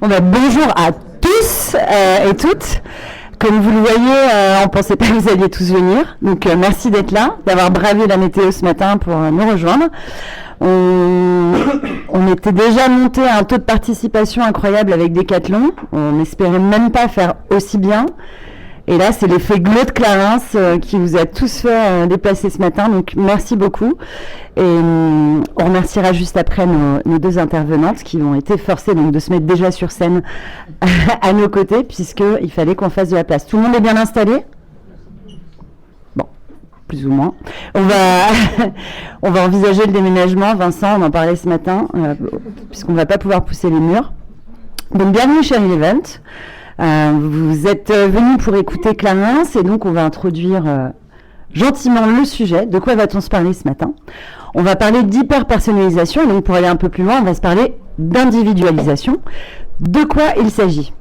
Bonjour à tous et toutes. Comme vous le voyez, on ne pensait pas que vous alliez tous venir. Donc merci d'être là, d'avoir bravé la météo ce matin pour nous rejoindre. On était déjà monté à un taux de participation incroyable avec Decathlon. On n'espérait même pas faire aussi bien. Et là, c'est l'effet Glaude Clarence qui vous a tous fait déplacer ce matin. Donc, merci beaucoup. Et on remerciera juste après nos deux intervenantes qui ont été forcées donc, de se mettre déjà sur scène à nos côtés, puisqu'il fallait qu'on fasse de la place. Tout le monde est bien installé ? Bon, plus ou moins. On va envisager le déménagement. Vincent, on en parlait ce matin, puisqu'on ne va pas pouvoir pousser les murs. Donc, bienvenue chez Relevant. Vous êtes venus pour écouter Clarence et donc on va introduire gentiment le sujet. De quoi va-t-on se parler ce matin ? On va parler d'hyper-personnalisation et donc pour aller un peu plus loin, on va se parler d'individualisation. De quoi il s'agit ?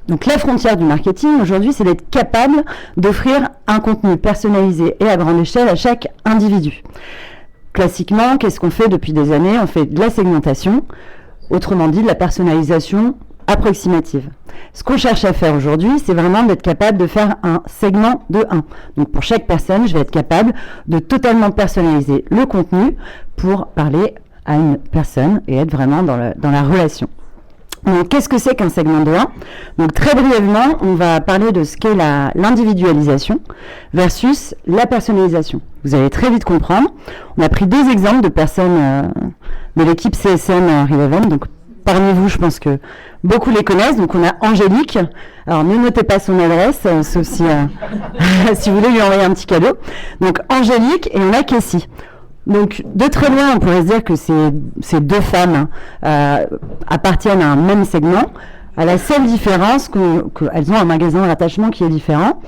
Donc la frontière du marketing aujourd'hui, c'est d'être capable d'offrir un contenu personnalisé et à grande échelle à chaque individu. Classiquement, qu'est-ce qu'on fait depuis des années ? On fait de la segmentation, autrement dit de la personnalisation approximative. Ce qu'on cherche à faire aujourd'hui, c'est vraiment d'être capable de faire un segment de 1. Donc pour chaque personne, je vais être capable de totalement personnaliser le contenu pour parler à une personne et être vraiment dans la relation. Donc qu'est-ce que c'est qu'un segment de 1 ? Donc très brièvement, on va parler de ce qu'est l'individualisation versus la personnalisation. Vous allez très vite comprendre. On a pris deux exemples de personnes de l'équipe CSM Relevant. Donc parmi vous, je pense que beaucoup les connaissent. Donc, on a Angélique. Alors, ne notez pas son adresse, sauf si, si vous voulez lui envoyer un petit cadeau. Donc, Angélique et on a Kessie. Donc, de très loin, on pourrait se dire que ces deux femmes appartiennent à un même segment, à la seule différence qu'elles ont un magasin de rattachement qui est différent.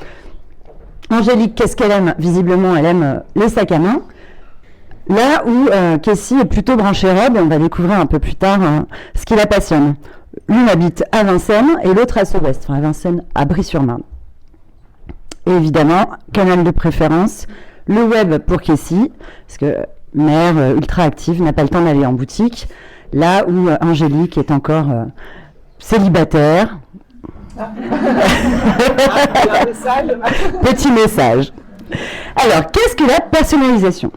Angélique, qu'est-ce qu'elle aime ? Visiblement, elle aime les sacs à main. Là où Kessie est plutôt branchée robe, et on va découvrir un peu plus tard ce qui la passionne. L'une habite à Vincennes et l'autre à Sauveste, enfin à Vincennes, à Brie-sur-Marne. Et évidemment, canal de préférence, le web pour Kessie, parce que mère ultra active n'a pas le temps d'aller en boutique, là où Angélique est encore célibataire. Petit message. Alors, qu'est-ce que la personnalisation ?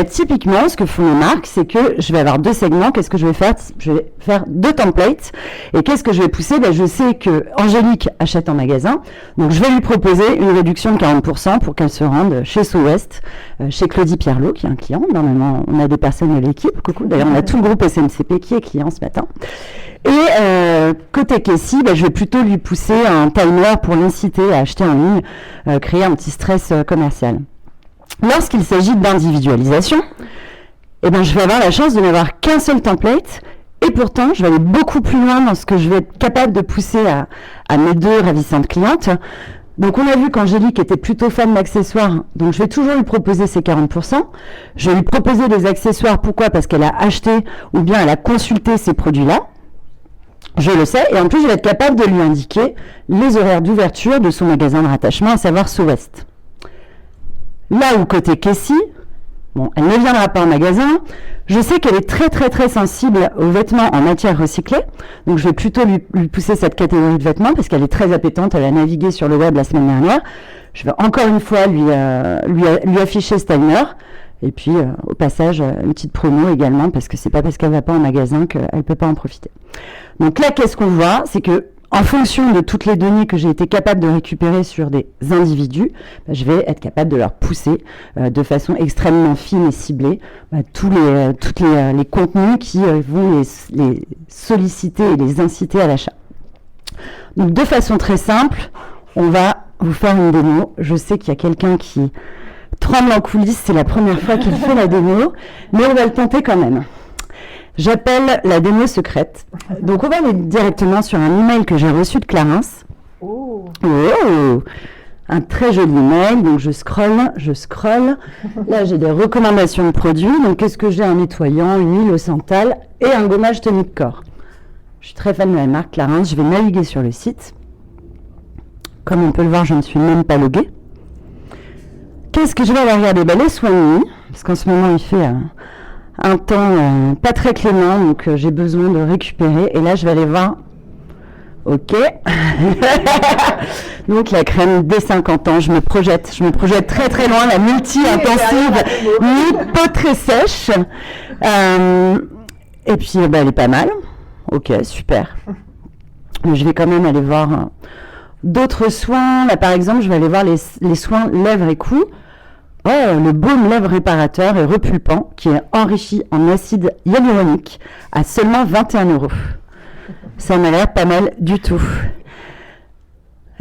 Typiquement, ce que font les marques, c'est que je vais avoir deux segments. Qu'est-ce que je vais faire ? Je vais faire deux templates. Et qu'est-ce que je vais pousser ? Je sais que Angélique achète en magasin, donc je vais lui proposer une réduction de 40% pour qu'elle se rende chez Sous-Ouest, chez Claudie Pierlot, qui est un client. Normalement, on a des personnes de l'équipe. Coucou. D'ailleurs, on a tout le groupe SMCP qui est client ce matin. Et côté Kessie, je vais plutôt lui pousser un timer pour l'inciter à acheter en ligne, créer un petit stress commercial. Lorsqu'il s'agit d'individualisation, je vais avoir la chance de n'avoir qu'un seul template et pourtant je vais aller beaucoup plus loin dans ce que je vais être capable de pousser à mes deux ravissantes clientes. Donc on a vu qu'Angélique était plutôt fan d'accessoires, donc je vais toujours lui proposer ces 40%. Je vais lui proposer des accessoires, pourquoi ? Parce qu'elle a acheté ou bien elle a consulté ces produits-là. Je le sais, et en plus je vais être capable de lui indiquer les horaires d'ouverture de son magasin de rattachement, à savoir Sous-Ouest. Là où côté Kessie, elle ne viendra pas en magasin, je sais qu'elle est très très très sensible aux vêtements en matière recyclée, donc je vais plutôt lui pousser cette catégorie de vêtements parce qu'elle est très appétente, elle a navigué sur le web la semaine dernière. Je vais encore une fois lui afficher ce timer. Et puis, au passage, une petite promo également, parce que c'est pas parce qu'elle va pas en magasin qu'elle peut pas en profiter. Donc là, qu'est-ce qu'on voit ? C'est que, en fonction de toutes les données que j'ai été capable de récupérer sur des individus, je vais être capable de leur pousser de façon extrêmement fine et ciblée tous les contenus qui vont les solliciter et les inciter à l'achat. Donc, de façon très simple, on va vous faire une démo. Je sais qu'il y a quelqu'un qui tremble en coulisses, c'est la première fois qu'il fait la démo, mais on va le tenter quand même. J'appelle la démo secrète. Donc on va aller directement sur un email que j'ai reçu de Clarence. Oh, un très joli email. Donc je scrolle. Là j'ai des recommandations de produits. Donc qu'est-ce que j'ai ? Un nettoyant, une huile au santal et un gommage tonique corps. Je suis très fan de la marque Clarence. Je vais naviguer sur le site. Comme on peut le voir, je ne suis même pas loguée. Qu'est-ce que je vais aller regarder ? Les soins, parce qu'en ce moment il fait un temps pas très clément, donc j'ai besoin de récupérer. Et là, je vais aller voir. Ok. Donc la crème dès 50 ans, je me projette très très loin, la multi-intensive, mi-peau très sèche. Et puis elle est pas mal. Ok, super. Mais je vais quand même aller voir d'autres soins. Là par exemple, je vais aller voir les soins lèvres et cou. Oh, le baume lèvres réparateur et repulpant qui est enrichi en acide hyaluronique à seulement 21 €. Ça m'a l'air pas mal du tout.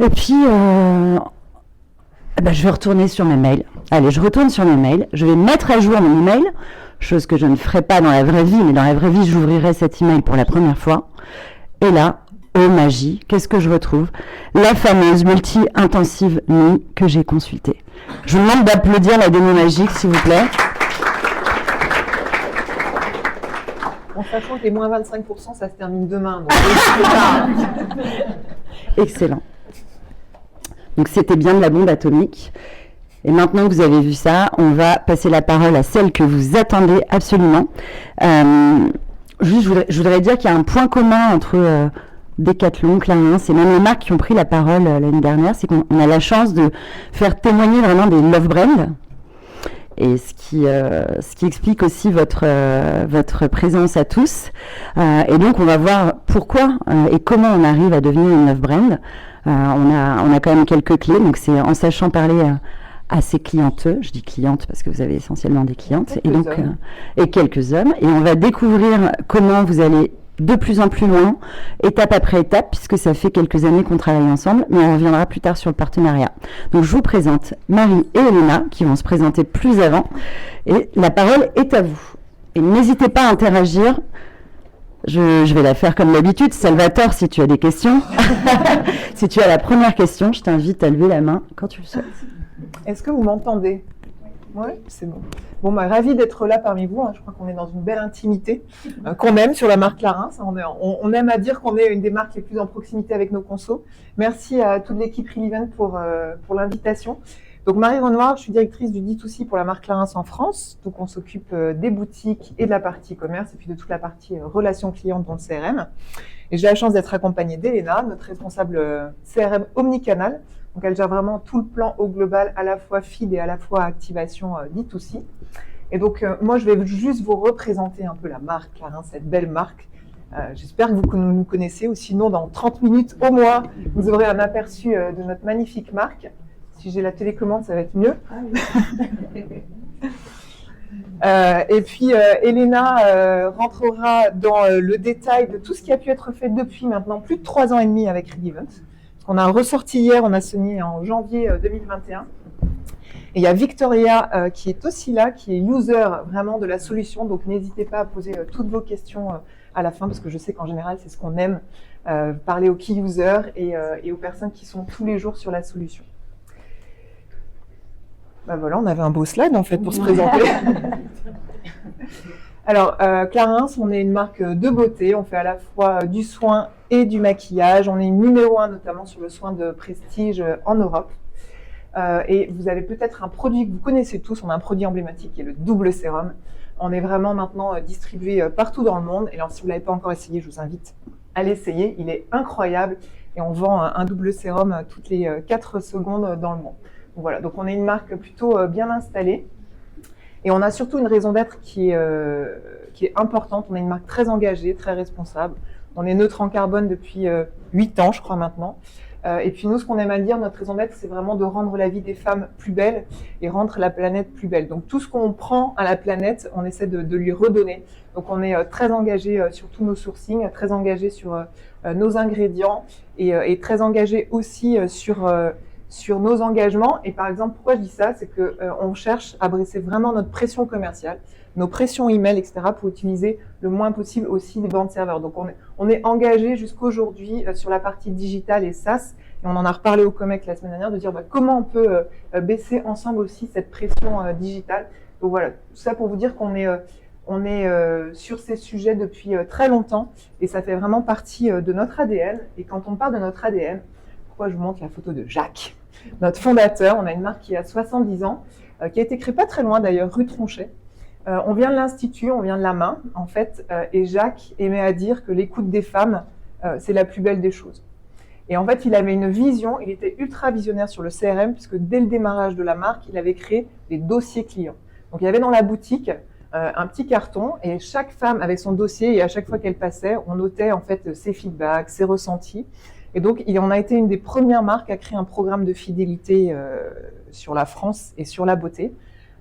Et puis, je vais retourner sur mes mails. Allez, je retourne sur mes mails. Je vais mettre à jour mon email, chose que je ne ferai pas dans la vraie vie, mais dans la vraie vie, j'ouvrirai cet email pour la première fois. Et là, oh magie, qu'est-ce que je retrouve? La fameuse multi-intensive nuit que j'ai consultée. Je vous demande d'applaudir la démo magique, s'il vous plaît. En sachant que les moins 25%, ça se termine demain. Donc excellent. Donc c'était bien de la bombe atomique. Et maintenant que vous avez vu ça, on va passer la parole à celle que vous attendez absolument. Juste, je voudrais dire qu'il y a un point commun entre Decathlon, Clarins et même les marques qui ont pris la parole l'année dernière, c'est qu'on a la chance de faire témoigner vraiment des love brands. Et ce qui explique aussi votre présence à tous. Et donc, on va voir pourquoi et comment on arrive à devenir une love brand. On a quand même quelques clés. Donc, c'est en sachant parler à ses clientes. Je dis clientes parce que vous avez essentiellement des clientes. Et quelques hommes. Et on va découvrir comment vous allez de plus en plus loin, étape après étape, puisque ça fait quelques années qu'on travaille ensemble, mais on reviendra plus tard sur le partenariat. Donc je vous présente Marie et Elena, qui vont se présenter plus avant, et la parole est à vous. Et n'hésitez pas à interagir, je vais la faire comme d'habitude. Salvatore, si tu as des questions, si tu as la première question, je t'invite à lever la main quand tu le souhaites. Est-ce que vous m'entendez? Oui, c'est bon. Bon, ravi d'être là parmi vous. Je crois qu'on est dans une belle intimité qu'on aime sur la marque Clarins. On aime à dire qu'on est une des marques les plus en proximité avec nos consos. Merci à toute l'équipe Relevant pour l'invitation. Donc, Marie Renoir, je suis directrice du D2C pour la marque Clarins en France. Donc, on s'occupe des boutiques et de la partie e-commerce et puis de toute la partie relations clients dans le CRM. Et j'ai la chance d'être accompagnée d'Elena, notre responsable CRM omnicanal. Donc, elle gère vraiment tout le plan au global, à la fois feed et à la fois activation D2C. Et donc, moi, je vais juste vous représenter un peu la marque Clarins, cette belle marque. J'espère que vous nous connaissez, ou sinon, dans 30 minutes au moins, vous aurez un aperçu de notre magnifique marque. Si j'ai la télécommande, ça va être mieux. Et puis, Elena rentrera dans le détail de tout ce qui a pu être fait depuis maintenant plus de 3 ans et demi avec Relevant. On a ressorti hier, on a signé en janvier 2021. Et il y a Victoria qui est aussi là, qui est user vraiment de la solution. Donc, n'hésitez pas à poser toutes vos questions à la fin, parce que je sais qu'en général, c'est ce qu'on aime, parler aux key users et aux personnes qui sont tous les jours sur la solution. Voilà, on avait un beau slide en fait pour se présenter. Alors, Clarins, on est une marque de beauté. On fait à la fois du soin et du maquillage. On est numéro 1 notamment sur le soin de prestige en Europe. Et vous avez peut-être un produit que vous connaissez tous. On a un produit emblématique qui est le double sérum. On est vraiment maintenant distribué partout dans le monde. Et alors, si vous ne l'avez pas encore essayé, je vous invite à l'essayer. Il est incroyable. Et on vend un double sérum toutes les 4 secondes dans le monde. Donc, voilà. Donc, on est une marque plutôt bien installée. Et on a surtout une raison d'être qui est importante. On est une marque très engagée, très responsable. On est neutre en carbone depuis 8 ans, je crois maintenant. Et puis nous, ce qu'on aime à dire, notre raison d'être, c'est vraiment de rendre la vie des femmes plus belle et rendre la planète plus belle. Donc tout ce qu'on prend à la planète, on essaie de lui redonner. Donc on est très engagé sur tous nos sourcings, très engagé sur nos ingrédients et très engagé aussi sur nos engagements. Et par exemple, pourquoi je dis ça, c'est qu'on cherche à baisser vraiment notre pression commerciale, nos pressions email, etc., pour utiliser le moins possible aussi des bandes serveurs. Donc on est engagé jusqu'aujourd'hui sur la partie digitale et SaaS, et on en a reparlé au Comec la semaine dernière, de dire comment on peut baisser ensemble aussi cette pression digitale. Donc voilà, tout ça pour vous dire qu'on est sur ces sujets depuis très longtemps, et ça fait vraiment partie de notre ADN. Et quand on parle de notre ADN, pourquoi je vous montre la photo de Jacques, notre fondateur. On a une marque qui a 70 ans, qui a été créée pas très loin d'ailleurs, rue Tronchet. On vient de l'Institut, on vient de la main, en fait, et Jacques aimait à dire que l'écoute des femmes, c'est la plus belle des choses. Et en fait, il avait une vision, il était ultra visionnaire sur le CRM, puisque dès le démarrage de la marque, il avait créé des dossiers clients. Donc, il y avait dans la boutique un petit carton, et chaque femme avait son dossier, et à chaque fois qu'elle passait, on notait en fait ses feedbacks, ses ressentis. Et donc, il en a été une des premières marques à créer un programme de fidélité sur la France et sur la beauté.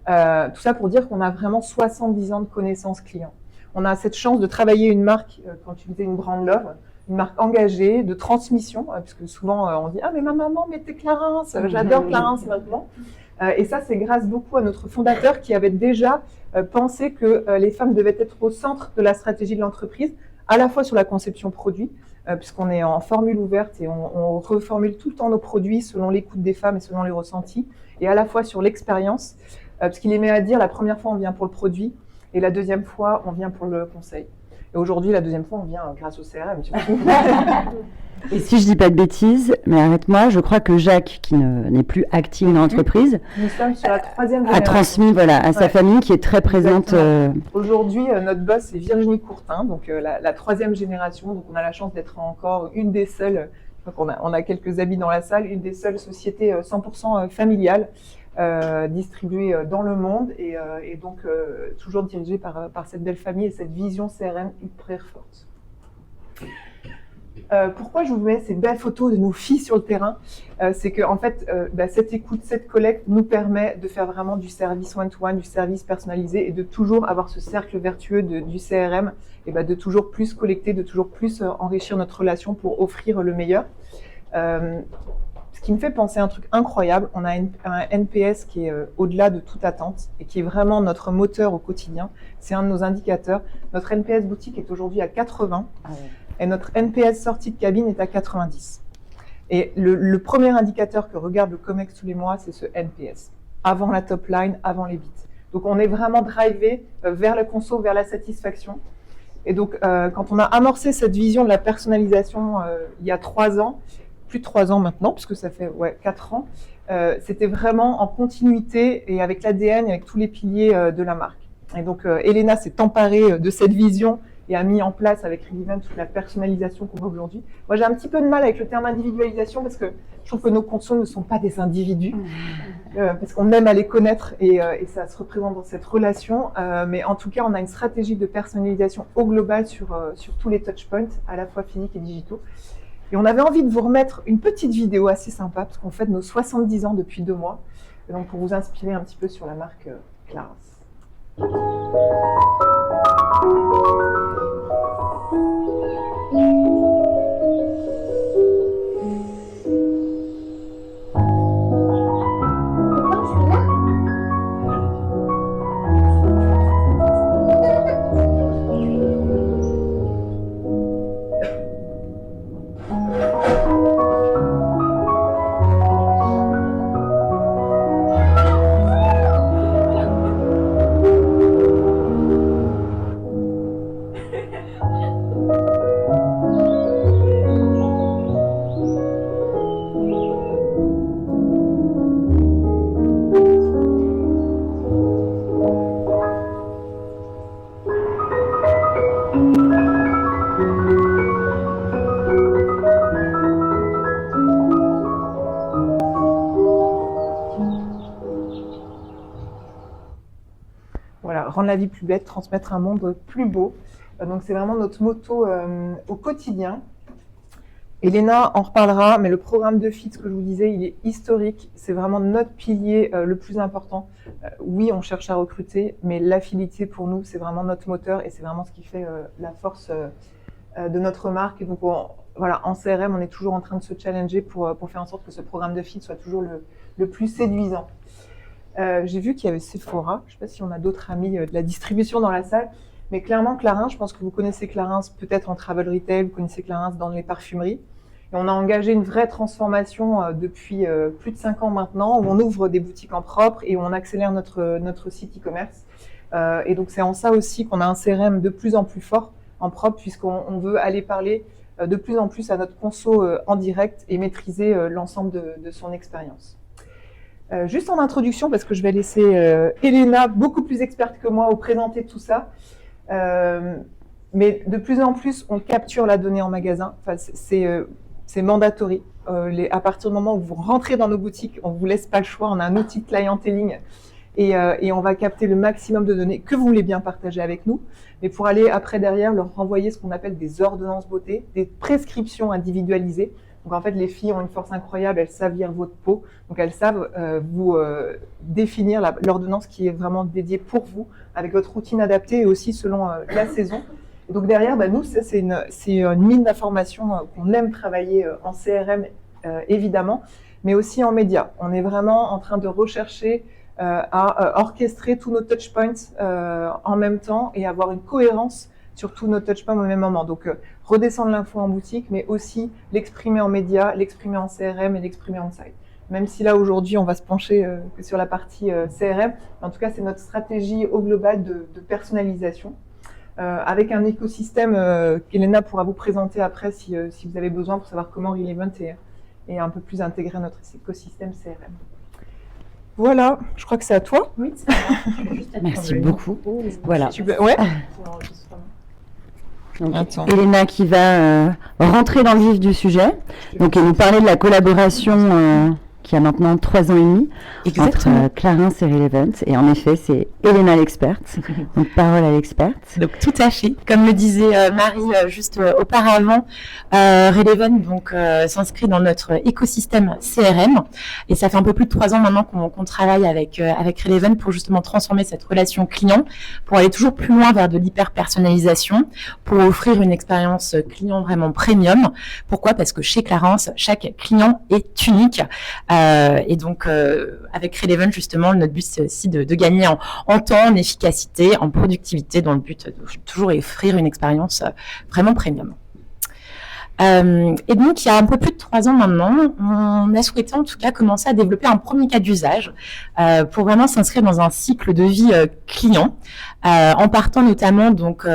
Tout ça pour dire qu'on a vraiment 70 ans de connaissances clients. On a cette chance de travailler une marque, quand tu disais une brand love, une marque engagée, de transmission, puisque souvent on dit « Ah mais ma maman mettait Clarins, j'adore Clarins maintenant ». Et ça, c'est grâce beaucoup à notre fondateur qui avait déjà pensé que les femmes devaient être au centre de la stratégie de l'entreprise, à la fois sur la conception produit, puisqu'on est en formule ouverte et on reformule tout le temps nos produits selon l'écoute des femmes et selon les ressentis, et à la fois sur l'expérience, parce qu'il aimait à dire la première fois on vient pour le produit et la deuxième fois on vient pour le conseil. Et aujourd'hui, la deuxième fois, on vient grâce au CRM. Et si je dis pas de bêtises, mais arrête-moi, je crois que Jacques, qui n'est plus actif dans l'entreprise, nous sommes sur la 3e génération, a transmis à sa famille qui est très présente. Aujourd'hui, notre boss, c'est Virginie Courtin, donc la 3e génération. Donc on a la chance d'être encore une des seules, on a quelques amis dans la salle, une des seules sociétés 100% familiales. Distribuée dans le monde et donc toujours dirigée par cette belle famille et cette vision CRM hyper forte. Pourquoi je vous mets ces belles photos de nos filles sur le terrain? C'est que en fait, cette écoute, cette collecte nous permet de faire vraiment du service one-to-one, du service personnalisé et de toujours avoir ce cercle vertueux du CRM et de toujours plus collecter, de toujours plus enrichir notre relation pour offrir le meilleur. Ce qui me fait penser à un truc incroyable, on a un NPS qui est au-delà de toute attente et qui est vraiment notre moteur au quotidien. C'est un de nos indicateurs. Notre NPS boutique est aujourd'hui à 80 et notre NPS sortie de cabine est à 90. Et le premier indicateur que regarde le COMEX tous les mois, c'est ce NPS, avant la top line, avant les bits. Donc on est vraiment drivé vers le conso, vers la satisfaction. Et donc quand on a amorcé cette vision de la personnalisation il y a 3 ans, plus de 3 ans maintenant, puisque ça fait 4 ans, c'était vraiment en continuité et avec l'ADN et avec tous les piliers de la marque. Et donc Elena s'est emparée de cette vision et a mis en place avec Riviman toute la personnalisation qu'on voit aujourd'hui. Moi j'ai un petit peu de mal avec le terme individualisation parce que je trouve que nos consos ne sont pas des individus, parce qu'on aime à les connaître et ça se représente dans cette relation, mais en tout cas on a une stratégie de personnalisation au global sur tous les touchpoints, à la fois physiques et digitaux. Et on avait envie de vous remettre une petite vidéo assez sympa, parce qu'on fête nos 70 ans depuis 2 mois, et donc pour vous inspirer un petit peu sur la marque Clarins. Voilà, rendre la vie plus belle, transmettre un monde plus beau. Donc c'est vraiment notre motto au quotidien. Elena en reparlera, mais le programme de FIT, ce que je vous disais, il est historique. C'est vraiment notre pilier le plus important. Oui, on cherche à recruter, mais l'affiliation pour nous, c'est vraiment notre moteur et c'est vraiment ce qui fait la force de notre marque. Et donc voilà, en CRM, on est toujours en train de se challenger pour faire en sorte que ce programme de FIT soit toujours le plus séduisant. J'ai vu qu'il y avait Sephora, je ne sais pas si on a d'autres amis de la distribution dans la salle, mais clairement Clarins, je pense que vous connaissez Clarins peut-être en travel retail, vous connaissez Clarins dans les parfumeries. Et on a engagé une vraie transformation depuis plus de 5 ans maintenant, où on ouvre des boutiques en propre et où on accélère notre site e-commerce. Et donc c'est en ça aussi qu'on a un CRM de plus en plus fort en propre, puisqu'on veut aller parler de plus en plus à notre conso en direct et maîtriser l'ensemble de son expérience. Juste en introduction, parce que je vais laisser Elena, beaucoup plus experte que moi, vous présenter tout ça. Mais de plus en plus, on capture la donnée en magasin. Enfin, c'est mandatory. À partir du moment où vous rentrez dans nos boutiques, on ne vous laisse pas le choix. On a un outil de clienteling et on va capter le maximum de données que vous voulez bien partager avec nous. Mais pour aller après derrière, leur renvoyer ce qu'on appelle des ordonnances beauté, des prescriptions individualisées. Donc en fait, les filles ont une force incroyable, elles savent lire votre peau, donc elles savent vous définir l'ordonnance qui est vraiment dédiée pour vous, avec votre routine adaptée et aussi selon la saison. Et donc derrière, nous, c'est une mine d'informations qu'on aime travailler en CRM, évidemment, mais aussi en médias. On est vraiment en train de rechercher à orchestrer tous nos touchpoints en même temps et avoir une cohérence sur tous nos touchpoints au même moment. Donc, redescendre l'info en boutique, mais aussi l'exprimer en médias, l'exprimer en CRM et l'exprimer en site. Même si là, aujourd'hui, on va se pencher que sur la partie CRM, en tout cas, c'est notre stratégie au global de personnalisation, avec un écosystème qu'Elena pourra vous présenter après si vous avez besoin pour savoir comment Relevant est un peu plus intégré à notre écosystème CRM. Voilà, je crois que c'est à toi. Oui, c'est à moi. Merci beaucoup. Voilà. Ouais. Donc, Elena qui va rentrer dans le vif du sujet. Donc, elle nous parlait de la collaboration qui a maintenant 3 ans et demi entre Clarins et Relevant. Et en effet, c'est Elena l'experte. Donc, parole à l'experte. Donc, tout à fait. Comme le disait Marie juste auparavant, Relevant donc s'inscrit dans notre écosystème CRM. Et ça fait un peu plus de 3 ans maintenant qu'on travaille avec Relevant pour justement transformer cette relation client, pour aller toujours plus loin vers de l'hyper-personnalisation, pour offrir une expérience client vraiment premium. Pourquoi ? Parce que chez Clarins, chaque client est unique. Et donc, avec Relevant, justement, notre but, c'est aussi de gagner en temps, en efficacité, en productivité, dans le but de toujours offrir une expérience vraiment premium. Et donc, il y a un peu plus de 3 ans maintenant, on a souhaité en tout cas commencer à développer un premier cas d'usage pour vraiment s'inscrire dans un cycle de vie client, en partant notamment donc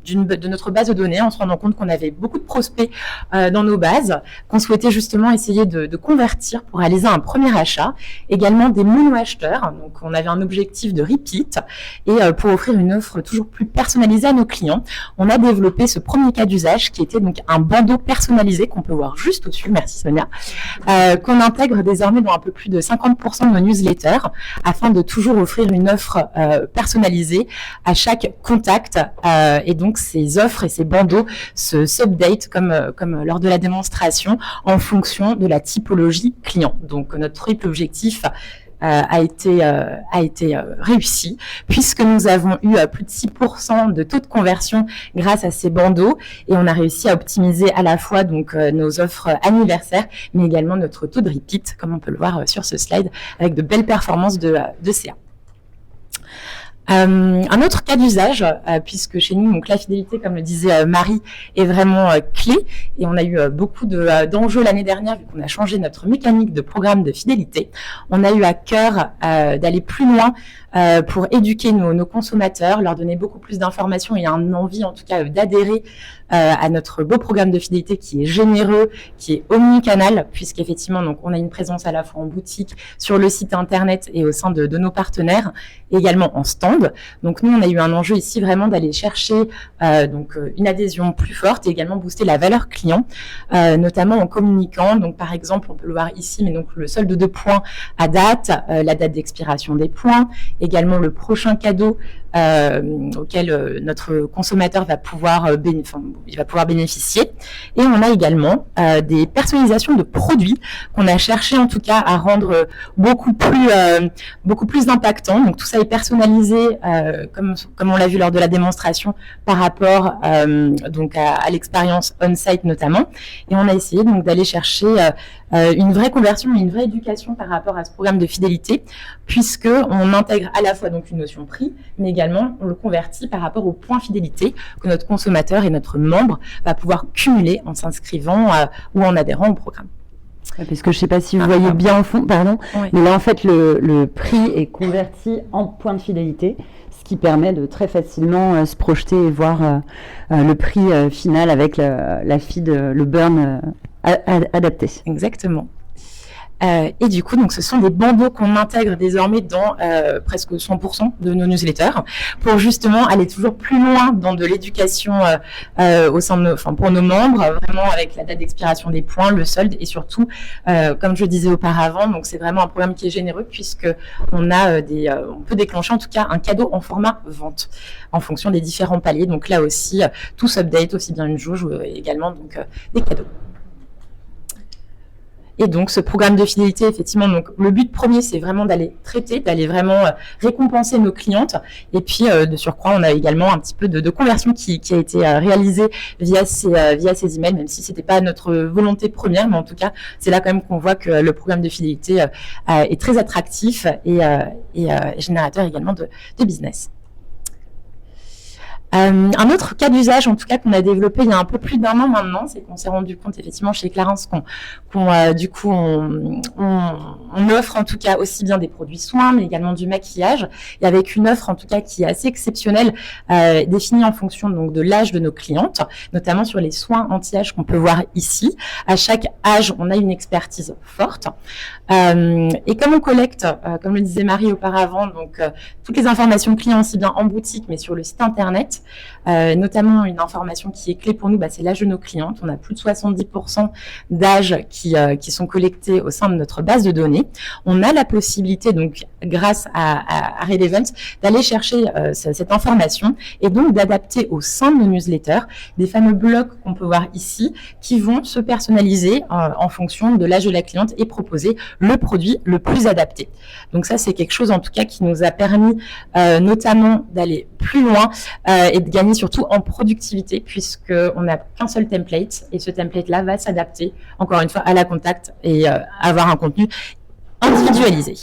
de notre base de données, en se rendant compte qu'on avait beaucoup de prospects dans nos bases, qu'on souhaitait justement essayer de convertir pour réaliser un premier achat, également des mono-acheteurs, donc on avait un objectif de repeat, et pour offrir une offre toujours plus personnalisée à nos clients, on a développé ce premier cas d'usage qui était donc un bandeau personnalisé qu'on peut voir juste au-dessus, merci Sonia, qu'on intègre désormais dans un peu plus de 50% de nos newsletters, afin de toujours offrir une offre personnalisée à chaque contact, et donc ces offres et ces bandeaux s'update comme lors de la démonstration en fonction de la typologie client. Donc notre triple objectif a été réussi puisque nous avons eu plus de 6% de taux de conversion grâce à ces bandeaux et on a réussi à optimiser à la fois donc nos offres anniversaires mais également notre taux de repeat comme on peut le voir sur ce slide avec de belles performances de CA. Un autre cas d'usage, puisque chez nous, donc la fidélité, comme le disait Marie, est vraiment clé, et on a eu beaucoup d'enjeux l'année dernière, vu qu'on a changé notre mécanique de programme de fidélité. On a eu à cœur d'aller plus loin pour éduquer nos consommateurs, leur donner beaucoup plus d'informations et une envie, en tout cas, d'adhérer à notre beau programme de fidélité qui est généreux, qui est omnicanal, puisqu'effectivement, donc, on a une présence à la fois en boutique, sur le site internet et au sein de nos partenaires, et également en stand. Donc, nous, on a eu un enjeu ici vraiment d'aller chercher une adhésion plus forte et également booster la valeur client, notamment en communiquant. Donc, par exemple, on peut le voir ici, mais donc le solde de points à date, la date d'expiration des points, également le prochain cadeau auquel notre consommateur va pouvoir bénéficier. Et on a également des personnalisations de produits qu'on a cherché en tout cas à rendre beaucoup plus impactants. Donc tout ça est personnalisé comme on l'a vu lors de la démonstration par rapport donc à l'expérience on-site notamment. Et on a essayé donc d'aller chercher une vraie conversion et une vraie éducation par rapport à ce programme de fidélité, puisque on intègre à la fois donc une notion prix, mais également on le convertit par rapport aux points fidélité que notre consommateur et notre membre va pouvoir cumuler en s'inscrivant ou en adhérant au programme. Parce que je ne sais pas si vous voyez bien au fond, pardon, oui. Mais là en fait le prix est converti en points de fidélité, ce qui permet de très facilement se projeter et voir le prix final avec la feed, le burn adapté. Exactement. Et du coup, donc, ce sont des bandeaux qu'on intègre désormais dans presque 100% de nos newsletters pour justement aller toujours plus loin dans de l'éducation au sein de pour nos membres, vraiment avec la date d'expiration des points, le solde et surtout, comme je disais auparavant, donc c'est vraiment un programme qui est généreux puisque on a on peut déclencher en tout cas un cadeau en format vente en fonction des différents paliers. Donc là aussi, tout s'update, aussi bien une jauge ou également donc des cadeaux. Et donc, ce programme de fidélité, effectivement, donc le but premier, c'est vraiment d'aller traiter, d'aller vraiment récompenser nos clientes. Et puis, de surcroît, on a également un petit peu de conversion qui a été réalisée via ces emails, même si c'était pas notre volonté première, mais en tout cas, c'est là quand même qu'on voit que le programme de fidélité est très attractif et générateur également de business. Un autre cas d'usage, en tout cas, qu'on a développé il y a un peu plus d'1 an maintenant, c'est qu'on s'est rendu compte effectivement chez Clarins qu'on offre en tout cas aussi bien des produits soins, mais également du maquillage, et avec une offre en tout cas qui est assez exceptionnelle, définie en fonction donc de l'âge de nos clientes, notamment sur les soins anti-âge qu'on peut voir ici. À chaque âge, on a une expertise forte, et comme on collecte, comme le disait Marie auparavant, donc toutes les informations clients aussi bien en boutique, mais sur le site internet. Notamment une information qui est clé pour nous, c'est l'âge de nos clientes. On a plus de 70% d'âges qui sont collectés au sein de notre base de données. On a la possibilité, donc, grâce à Relevant, d'aller chercher cette information et donc d'adapter au sein de nos newsletters des fameux blocs qu'on peut voir ici qui vont se personnaliser en fonction de l'âge de la cliente et proposer le produit le plus adapté. Donc ça, c'est quelque chose en tout cas qui nous a permis notamment d'aller plus loin et de gagner surtout en productivité puisqu'on n'a qu'un seul template et ce template-là va s'adapter encore une fois à la contact et avoir un contenu individualisé.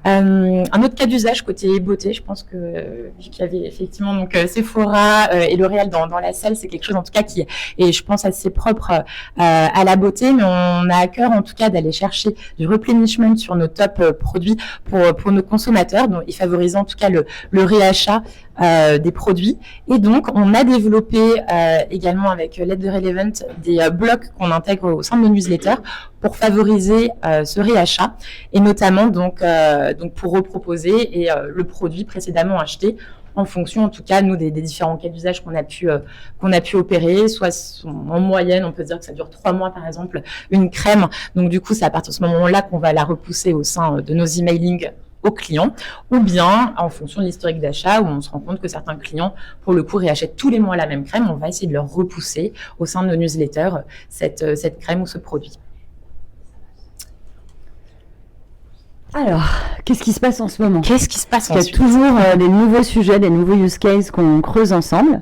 Un autre cas d'usage côté beauté, je pense que vu qu'il y avait effectivement donc Sephora et L'Oréal dans la salle, c'est quelque chose en tout cas qui est, je pense, assez propre à la beauté, mais on a à cœur en tout cas d'aller chercher du replenishment sur nos top produits pour nos consommateurs, donc, et favoriser en tout cas le réachat des produits. Et donc, on a développé également avec l'aide de Relevant des blocs qu'on intègre au sein de nos newsletters pour favoriser ce réachat et notamment donc pour reproposer le produit précédemment acheté en fonction, en tout cas, nous, des différents cas d'usage qu'on a pu opérer, soit en moyenne, on peut dire que ça dure 3 mois, par exemple, une crème. Donc, du coup, c'est à partir de ce moment-là qu'on va la repousser au sein de nos emailing aux clients, ou bien en fonction de l'historique d'achat où on se rend compte que certains clients, pour le coup, réachètent tous les mois la même crème. On va essayer de leur repousser au sein de nos newsletters cette crème ou ce produit. Alors, qu'est-ce qui se passe en ce moment? Qu'est-ce qui se passe ensuite? Il y a toujours des nouveaux sujets, des nouveaux use cases qu'on creuse ensemble.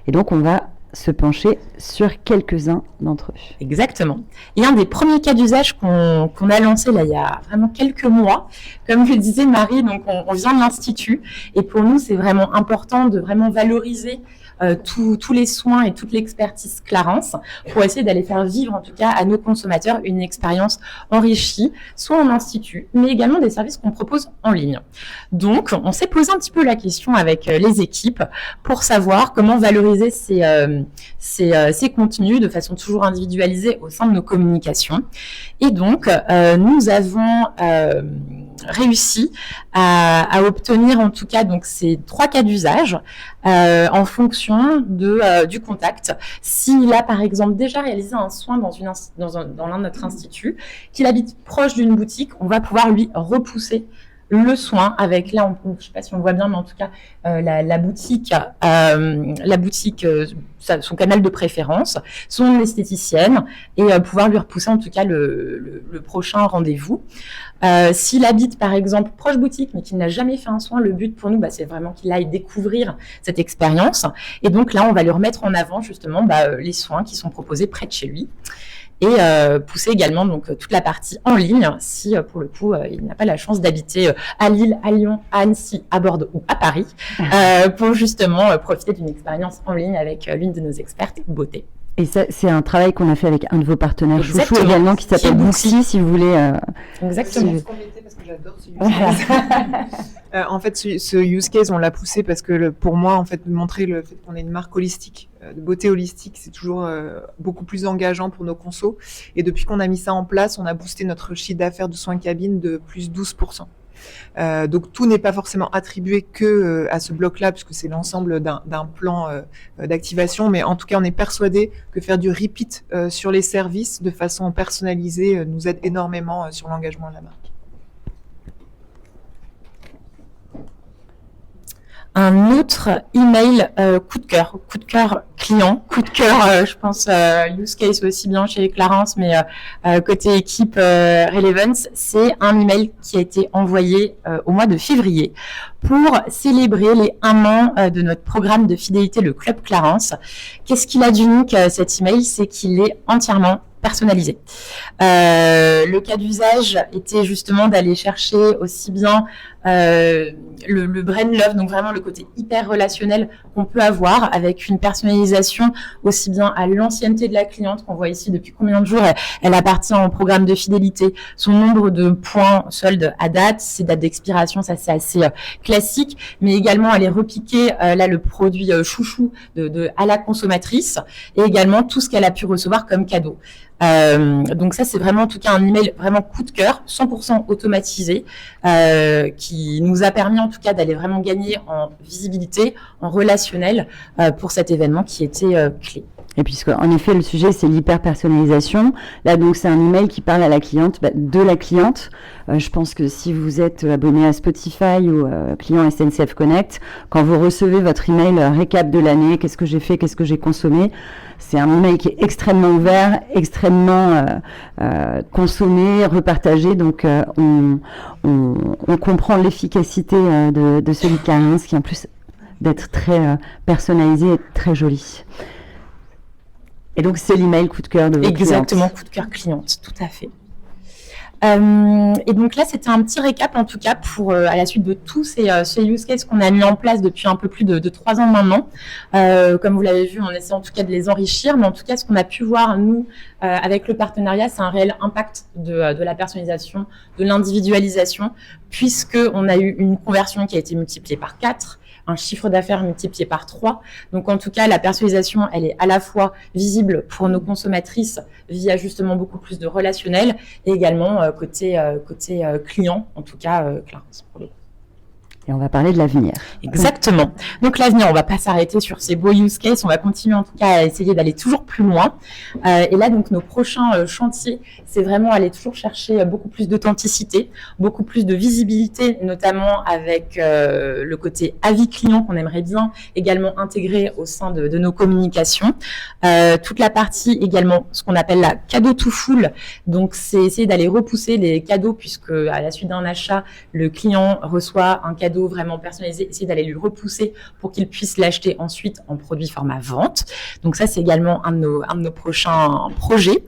Et donc, on va se pencher sur quelques-uns d'entre eux. Exactement. Et un des premiers cas d'usage qu'on a lancé là il y a vraiment quelques mois, comme je le disais Marie, donc on vient de l'Institut et pour nous c'est vraiment important de vraiment valoriser tous les soins et toute l'expertise Clarins pour essayer d'aller faire vivre en tout cas à nos consommateurs une expérience enrichie, soit en institut, mais également des services qu'on propose en ligne. Donc, on s'est posé un petit peu la question avec les équipes pour savoir comment valoriser ces contenus de façon toujours individualisée au sein de nos communications. Et donc, nous avons réussi à obtenir en tout cas donc ces 3 cas d'usage en fonction du contact. S'il a par exemple déjà réalisé un soin dans l'un de notre institut, qu'il habite proche d'une boutique, on va pouvoir lui repousser le soin avec, là, je ne sais pas si on le voit bien, mais en tout cas, la boutique, son canal de préférence, son esthéticienne, et pouvoir lui repousser en tout cas le prochain rendez-vous. S'il habite, par exemple, proche boutique, mais qu'il n'a jamais fait un soin, le but pour nous, c'est vraiment qu'il aille découvrir cette expérience. Et donc là, on va lui remettre en avant, justement, les soins qui sont proposés près de chez lui. Et pousser également donc toute la partie en ligne si pour le coup il n'a pas la chance d'habiter à Lille, à Lyon, à Annecy, à Bordeaux ou à Paris pour justement profiter d'une expérience en ligne avec l'une de nos expertes beauté. Et ça, c'est un travail qu'on a fait avec un de vos partenaires chouchou également, qui s'appelle Booksy, si vous voulez. Exactement. Parce que j'adore ce use case. En fait, ce use case, on l'a poussé parce que pour moi, en fait, de montrer le fait qu'on est une marque holistique, de beauté holistique, c'est toujours beaucoup plus engageant pour nos consos. Et depuis qu'on a mis ça en place, on a boosté notre chiffre d'affaires de soins cabine de plus 12%. Donc tout n'est pas forcément attribué que à ce bloc-là, puisque c'est l'ensemble d'un plan d'activation, mais en tout cas on est persuadé que faire du repeat sur les services de façon personnalisée nous aide énormément sur l'engagement de la marque. Un autre email coup de cœur client, coup de cœur, je pense use case aussi bien chez Clarins, mais côté équipe Relevance, c'est un email qui a été envoyé au mois de février pour célébrer les 1 an de notre programme de fidélité, le Club Clarins. Qu'est-ce qu'il a d'unique cet email? C'est qu'il est entièrement personnalisé. Le cas d'usage était justement d'aller chercher aussi bien le brain love, donc vraiment le côté hyper relationnel qu'on peut avoir avec une personnalisation aussi bien à l'ancienneté de la cliente qu'on voit ici depuis combien de jours elle appartient au programme de fidélité, son nombre de points soldes à date, ses dates d'expiration, ça c'est assez classique, mais également aller repiquer là le produit chouchou à la consommatrice et également tout ce qu'elle a pu recevoir comme cadeau. Donc ça c'est vraiment en tout cas un email vraiment coup de cœur, 100% automatisé, qui nous a permis en tout cas d'aller vraiment gagner en visibilité, en relationnel pour cet événement qui était clé. Et puisque en effet le sujet c'est l'hyper-personnalisation, là donc c'est un email qui parle à la cliente, de la cliente. Je pense que si vous êtes abonné à Spotify ou client SNCF Connect, quand vous recevez votre email récap de l'année, qu'est-ce que j'ai fait, qu'est-ce que j'ai consommé, c'est un email qui est extrêmement ouvert, extrêmement consommé, repartagé. Donc on comprend l'efficacité de celui de Clarins, qui en plus d'être très personnalisé et très joli. Et donc, c'est l'email coup de cœur de vos Exactement, clientes. coup de cœur cliente, tout à fait. Et donc là, c'était un petit récap en tout cas pour à la suite de tous ces use cases qu'on a mis en place depuis un peu plus de 3 ans maintenant. Comme vous l'avez vu, on essaie en tout cas de les enrichir, mais en tout cas, ce qu'on a pu voir, nous, avec le partenariat, c'est un réel impact de la personnalisation, de l'individualisation, puisqu'on a eu une conversion qui a été multipliée par 4, un chiffre d'affaires multiplié par 3. Donc, en tout cas, la personnalisation, elle est à la fois visible pour nos consommatrices via justement beaucoup plus de relationnel et également côté client, en tout cas, Clarins pour le coup. Et on va parler de l'avenir. Exactement. Donc l'avenir, on va pas s'arrêter sur ces beaux use cases, on va continuer en tout cas à essayer d'aller toujours plus loin. Et là, donc nos prochains chantiers, c'est vraiment aller toujours chercher beaucoup plus d'authenticité, beaucoup plus de visibilité, notamment avec le côté avis client qu'on aimerait bien également intégrer au sein de nos communications. Toute la partie également, ce qu'on appelle la cadeau to full. Donc c'est essayer d'aller repousser les cadeaux puisque à la suite d'un achat, le client reçoit un cadeau vraiment personnalisé, essayer d'aller lui repousser pour qu'il puisse l'acheter ensuite en produit format vente. Donc ça, c'est également un de nos prochains projets.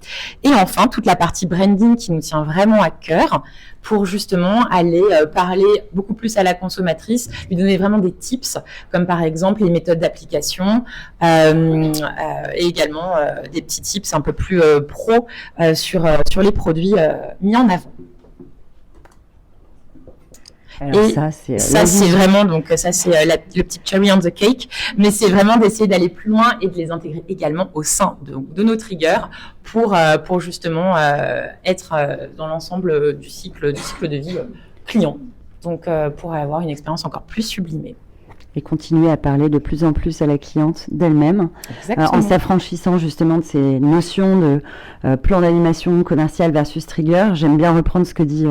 Et enfin, toute la partie branding qui nous tient vraiment à cœur pour justement aller parler beaucoup plus à la consommatrice, lui donner vraiment des tips, comme par exemple les méthodes d'application et également des petits tips un peu plus pro sur les produits mis en avant. Alors et ça c'est vraiment donc ça c'est le petit cherry on the cake, mais c'est vraiment d'essayer d'aller plus loin et de les intégrer également au sein de nos triggers pour justement être dans l'ensemble du cycle de vie client. Donc pour avoir une expérience encore plus sublimée. Et continuer à parler de plus en plus à la cliente d'elle-même, en s'affranchissant justement de ces notions de plan d'animation commerciale versus trigger. J'aime bien reprendre ce que dit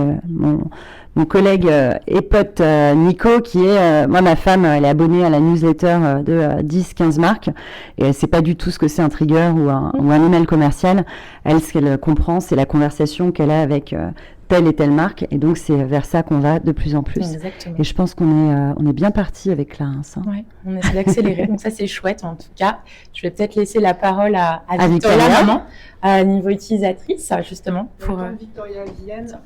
mon collègue et pote Nico, qui est, moi ma femme, elle est abonnée à la newsletter de 10-15 marques, et elle sait pas du tout ce que c'est un trigger ou un email commercial. Elle, ce qu'elle comprend, c'est la conversation qu'elle a avec telle et telle marque, et donc c'est vers ça qu'on va de plus en plus. Exactement. Et je pense qu'on est bien parti avec Clarins. Ouais, on essaie d'accélérer, donc ça c'est chouette. En tout cas, je vais peut-être laisser la parole à Victoria, maman, à niveau utilisatrice, justement. Pour Victoria Vienne,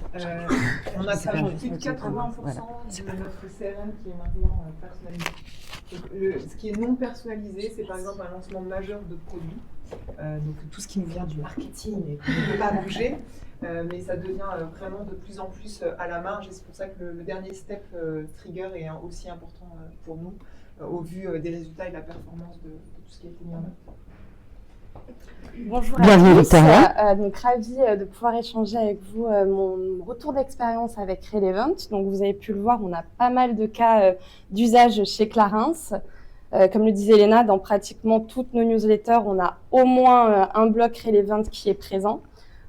on a plus de 80% de notre CRM qui est maintenant personnalisé. Donc, ce qui est non personnalisé, c'est par exemple un lancement majeur de produits. Donc tout ce qui nous vient du marketing et qui ne peut pas bouger, mais ça devient vraiment de plus en plus à la marge, et c'est pour ça que le dernier step trigger est aussi important pour nous, au vu des résultats et de la performance de tout ce qui a été mis en œuvre. Bonjour Bienvenue, à tous, Victoria. donc ravie de pouvoir échanger avec vous mon retour d'expérience avec Relevant. Donc vous avez pu le voir, on a pas mal de cas d'usage chez Clarins. Comme le disait Elena, dans pratiquement toutes nos newsletters, on a au moins un bloc Relevant qui est présent.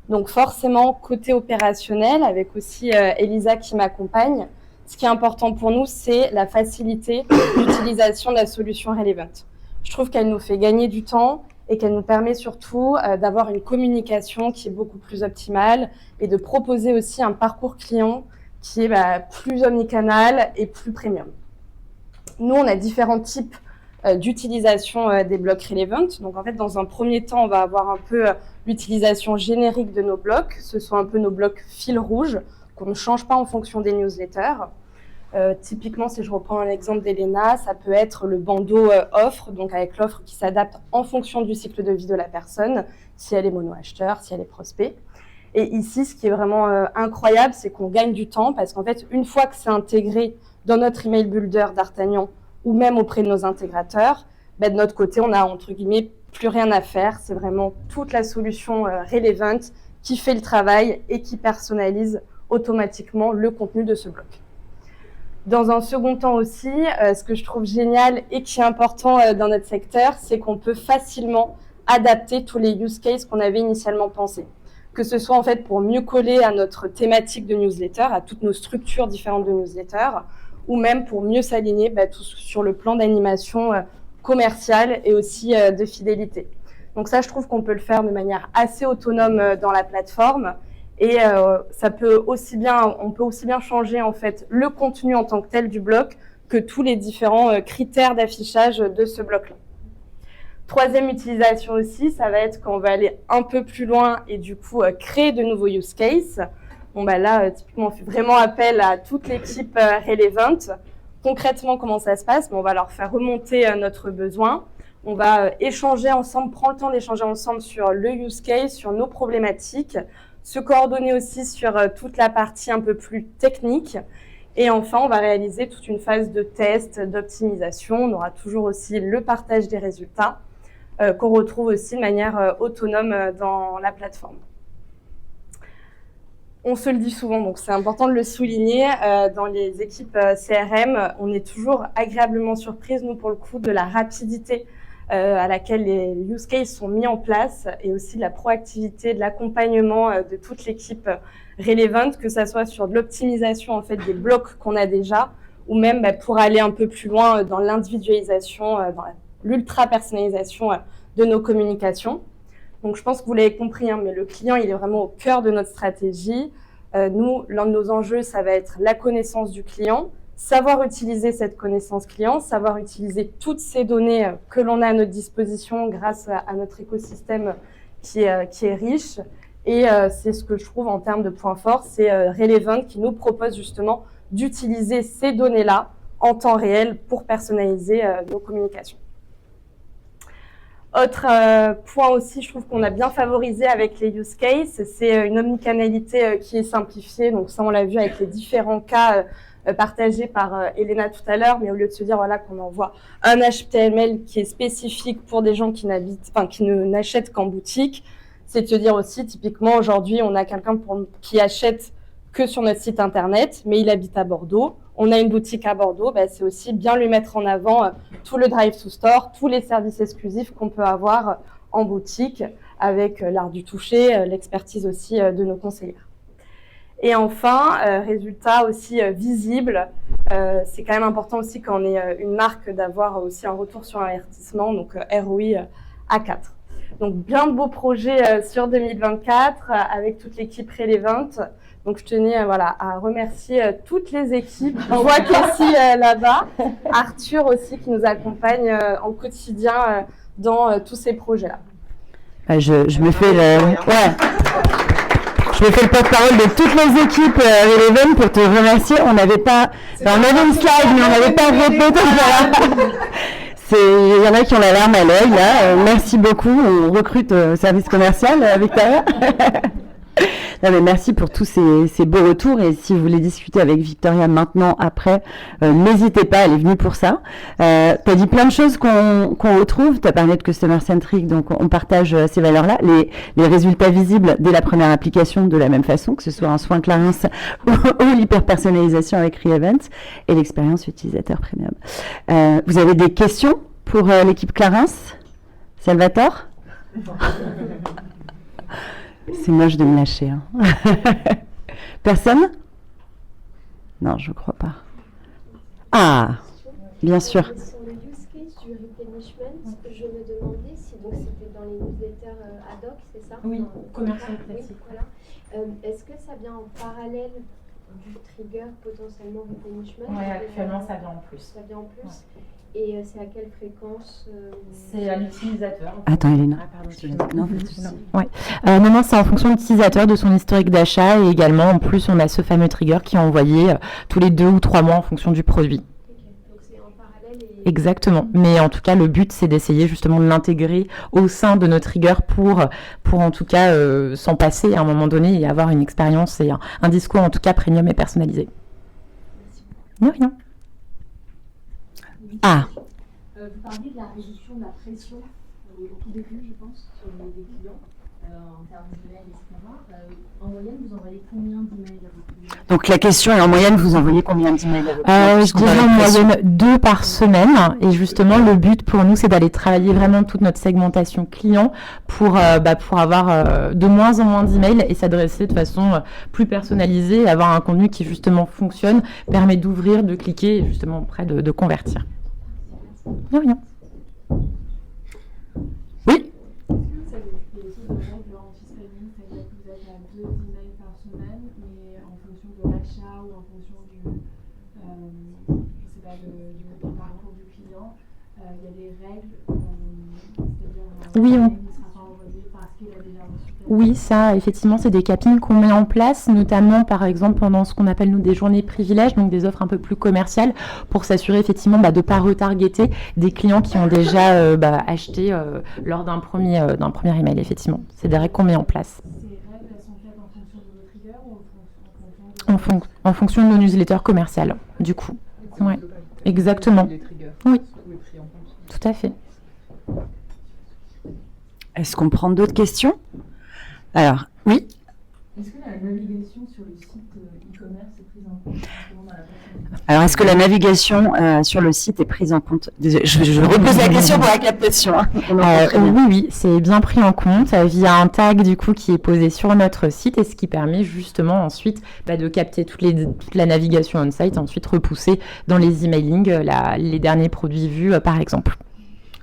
Donc forcément, côté opérationnel, avec aussi Elisa qui m'accompagne, ce qui est important pour nous, c'est la facilité d'utilisation de la solution Relevant. Je trouve qu'elle nous fait gagner du temps et qu'elle nous permet surtout d'avoir une communication qui est beaucoup plus optimale et de proposer aussi un parcours client qui est plus omnicanal et plus premium. Nous, on a différents types d'utilisation des blocs Relevant. Donc en fait, dans un premier temps, on va avoir un peu l'utilisation générique de nos blocs. Ce sont un peu nos blocs fil rouge qu'on ne change pas en fonction des newsletters. Typiquement, si je reprends l'exemple d'Elena, ça peut être le bandeau offre, donc avec l'offre qui s'adapte en fonction du cycle de vie de la personne, si elle est mono-acheteur, si elle est prospect. Et ici, ce qui est vraiment incroyable, c'est qu'on gagne du temps parce qu'en fait, une fois que c'est intégré dans notre email builder d'Artagnan ou même auprès de nos intégrateurs, de notre côté, on a entre guillemets plus rien à faire. C'est vraiment toute la solution Relevant qui fait le travail et qui personnalise automatiquement le contenu de ce bloc. Dans un second temps aussi, ce que je trouve génial et qui est important dans notre secteur, c'est qu'on peut facilement adapter tous les use cases qu'on avait initialement pensés. Que ce soit en fait pour mieux coller à notre thématique de newsletter, à toutes nos structures différentes de newsletter, ou même pour mieux s'aligner tout sur le plan d'animation commerciale et aussi de fidélité. Donc ça, je trouve qu'on peut le faire de manière assez autonome dans la plateforme. Et on peut aussi bien changer en fait le contenu en tant que tel du bloc que tous les différents critères d'affichage de ce bloc-là. Troisième utilisation aussi, ça va être quand on va aller un peu plus loin et du coup créer de nouveaux use cases. Bon là, typiquement, on fait vraiment appel à toute l'équipe Relevant. Concrètement, comment ça se passe? On va leur faire remonter notre besoin. On va échanger ensemble, prendre le temps d'échanger ensemble sur le use case, sur nos problématiques, se coordonner aussi sur toute la partie un peu plus technique. Et enfin, on va réaliser toute une phase de test, d'optimisation. On aura toujours aussi le partage des résultats qu'on retrouve aussi de manière autonome dans la plateforme. On se le dit souvent, donc c'est important de le souligner. Dans les équipes CRM, on est toujours agréablement surprise, nous, pour le coup, de la rapidité à laquelle les use cases sont mis en place et aussi de la proactivité, de l'accompagnement de toute l'équipe Relevant, que ça soit sur de l'optimisation en fait des blocs qu'on a déjà ou même pour aller un peu plus loin dans l'individualisation, dans l'ultra-personnalisation de nos communications. Donc je pense que vous l'avez compris, mais le client il est vraiment au cœur de notre stratégie. Nous, l'un de nos enjeux, ça va être la connaissance du client, savoir utiliser cette connaissance client, savoir utiliser toutes ces données que l'on a à notre disposition grâce à notre écosystème qui est riche. Et c'est ce que je trouve en termes de points forts, c'est Relevant qui nous propose justement d'utiliser ces données-là en temps réel pour personnaliser nos communications. Autre point aussi, je trouve qu'on a bien favorisé avec les use cases, c'est une omnicanalité qui est simplifiée. Donc ça, on l'a vu avec les différents cas partagé par Elena tout à l'heure, mais au lieu de se dire qu'on envoie un HTML qui est spécifique pour des gens qui n'achètent qu'en boutique, c'est de se dire aussi, typiquement, aujourd'hui, on a quelqu'un qui achète que sur notre site internet, mais il habite à Bordeaux. On a une boutique à Bordeaux, c'est aussi bien lui mettre en avant tout le drive to store, tous les services exclusifs qu'on peut avoir en boutique, avec l'art du toucher, l'expertise aussi de nos conseillères. Et enfin, résultat aussi visible, c'est quand même important aussi quand on est une marque d'avoir aussi un retour sur investissement, donc ROI à 4. Donc bien de beaux projets sur 2024 avec toute l'équipe Relevant. Donc je tenais à remercier toutes les équipes. On voit Cassie là-bas, Arthur aussi qui nous accompagne au quotidien dans tous ces projets-là. Je me fais Je fais le porte-parole de toutes les équipes Relevant pour te remercier. On avait une slide, mais on n'avait pas répété. Voilà. Il y en a qui ont la larme à l'œil, là. Merci beaucoup. On recrute au service commercial, Victoria. Non, mais merci pour tous ces beaux retours. Et si vous voulez discuter avec Victoria maintenant, après, n'hésitez pas, elle est venue pour ça. Tu as dit plein de choses qu'on retrouve. Tu as parlé de Customer Centric, donc on partage ces valeurs-là. Les résultats visibles dès la première application de la même façon, que ce soit un soin Clarins ou l'hyper-personnalisation avec Re-Event et l'expérience utilisateur premium. Vous avez des questions pour l'équipe Clarins? Salvatore? C'est moche de me lâcher. Hein. Personne? Non, je ne crois pas. Ah, bien sûr. Sur le use case du replenishment, je me demandais si donc c'était dans les newsletters ad hoc, c'est ça? Oui, commercial oui, classique. Voilà. Est-ce que ça vient en parallèle du trigger potentiellement replenishment? Oui, actuellement ça vient en plus. Ça vient en plus. Ouais. Et c'est à quelle fréquence? C'est à l'utilisateur. Attends, Elena. Ah, pardon, Non, non, c'est en fonction de l'utilisateur, de son historique d'achat et également, en plus, on a ce fameux trigger qui est envoyé tous les 2 ou 3 mois en fonction du produit. Okay. Donc c'est en parallèle et... Exactement. Mais en tout cas, le but, c'est d'essayer justement de l'intégrer au sein de nos triggers pour en tout cas s'en passer à un moment donné et avoir une expérience et un discours en tout cas premium et personnalisé. De rien. Ah. Vous parliez de la réduction de la pression au tout début, je pense, sur les clients, en termes d'emails, etc. En moyenne, vous envoyez combien d'emails à vos clients? Donc la question est en moyenne, vous envoyez combien d'emails à vos clients? Je dirais en moyenne 2 par semaine. Et justement, le but pour nous, c'est d'aller travailler vraiment toute notre segmentation client pour avoir de moins en moins d'emails et s'adresser de façon plus personnalisée, avoir un contenu qui justement fonctionne, permet d'ouvrir, de cliquer et justement près de convertir. De rien. Oui. Est-ce que vous avez des choses de règles anti-spamming, c'est-à-dire que vous êtes à 2 emails par semaine, mais en fonction de l'achat ou en fonction du parcours du client, il y a des règles, c'est-à-dire Oui, ne sera pas envoyé parce qu'il a déjà reçu. Oui, ça, effectivement, c'est des capines qu'on met en place, notamment, par exemple, pendant ce qu'on appelle, nous, des journées privilèges, donc des offres un peu plus commerciales, pour s'assurer, effectivement, de ne pas retargeter des clients qui ont déjà acheté lors d'un premier email, effectivement. C'est des règles qu'on met en place. Ces règles, elles sont faites en fonction de vos triggers ou En fonction de nos newsletters commerciales, du coup. Ouais, exactement. Oui, tout à fait. Est-ce qu'on prend d'autres questions? Alors, oui. Est-ce que la navigation sur le site e-commerce est prise en compte justement dans la personnalisation? Alors, est-ce que la navigation sur le site est prise en compte? Désolée, je repose la question pour la captation. Hein. Oui, c'est bien pris en compte via un tag du coup qui est posé sur notre site et ce qui permet justement ensuite de capter toute la navigation on-site et ensuite repousser dans les emailing les derniers produits vus par exemple.